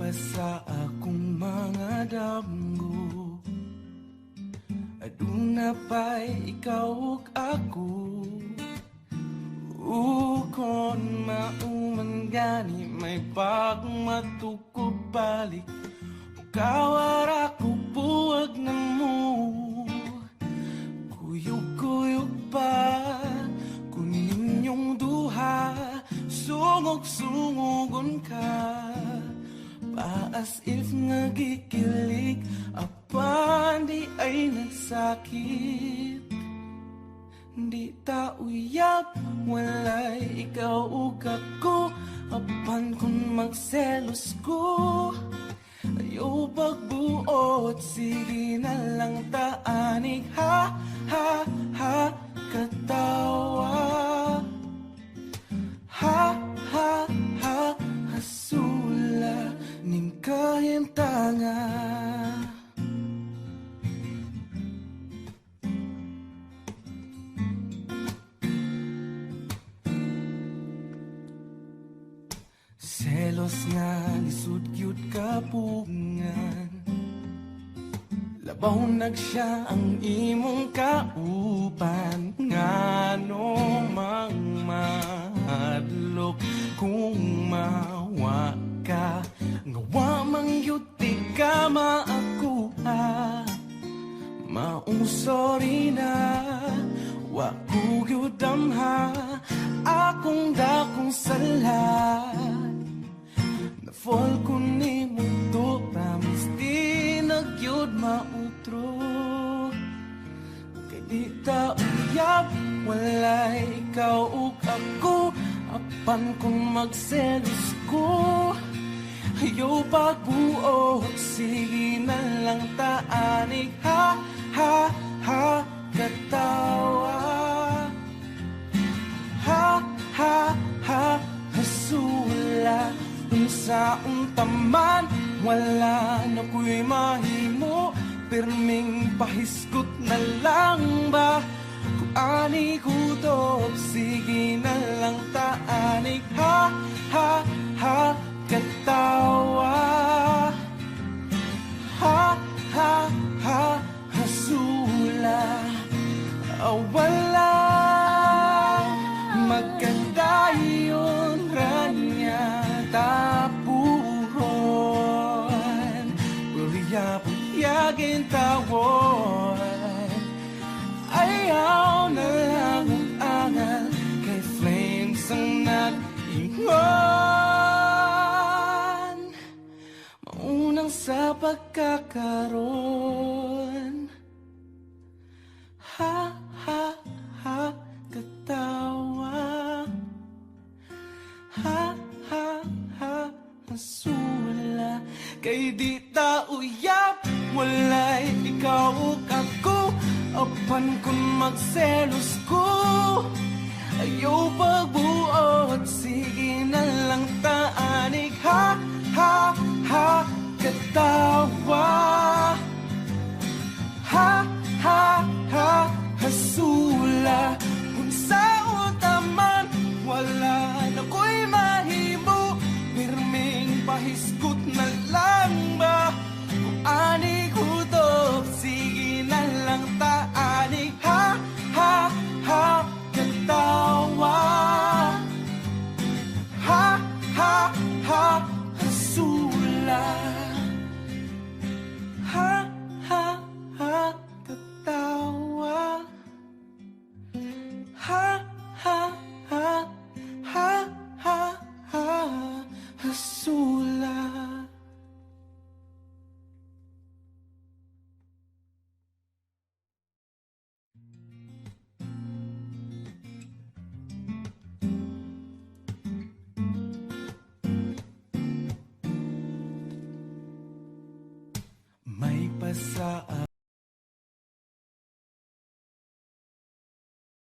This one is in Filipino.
pa sa akong mga damgo, aduna pa'y ikaw ug ako. Kon mauman gani may pagmatukog balik, kawara ko buwag na mo. Kuyog-kuyog pa kunin yung duha, sungog-sungogon ka pa as if nagikilig, apan di ay nagsakit. Di ta uyab, walay ikaw ug ako, apan kung magselos ko, ayaw pagbuot, sige na lang taanig. Ha, ha, ha, katawa. Ha, ha, ha, hasula ning kahintanga. Selos nga lisud-gyud kapungan, labaw nagsiya ang imong kaupan. Ngano mang mahadlok kung mawa ka, ngawa mang yuti ka maakuha. Maong sorry na wa ko gyud damha akong dakong sala. Fall ko ni mo to, promise di nagyod mautro. Kay di ta uyab, walay ikaw ug ako, apan kung magselos ko, ayaw pagbuot, sige na lang taanig. Ha, ha, ha, katawa. Ha, ha, ha, hasula. Sa untaman, wala na ko'y mahimo, pirming pahiskot na lang ba? Kung ani kutob, sige na lang taanig. Ha, ha, ha, katawa. Ha, ha, ha, hasula. Wala magkandayon ranya tapuhon, puyag-puyagin tawon. Ayaw na lang ang angal, kay flames ang nag-ingon. Maunang sa pagkakaroon. Ha, ha, ha, katawa. Ha, ha, ha, hasula. Kay di ta uyab, walay ikaw ug ako, apan kung magselos ko, ayaw pagbuot, sige na lang taanig. Ha, ha, ha, katawa. Ha, ha, ha, hasula. Kung sa utaman, wala na ko'y mahimo, pirming pahiskot na lang ba? Kung ani kutob, sige na lang taanig. Ha, ha, ha, katawa. Ha, ha, ha, hasula. Ha, ha, ha, katawa. Ha, ha, ha, ha, ha, ha, hasula. May pasa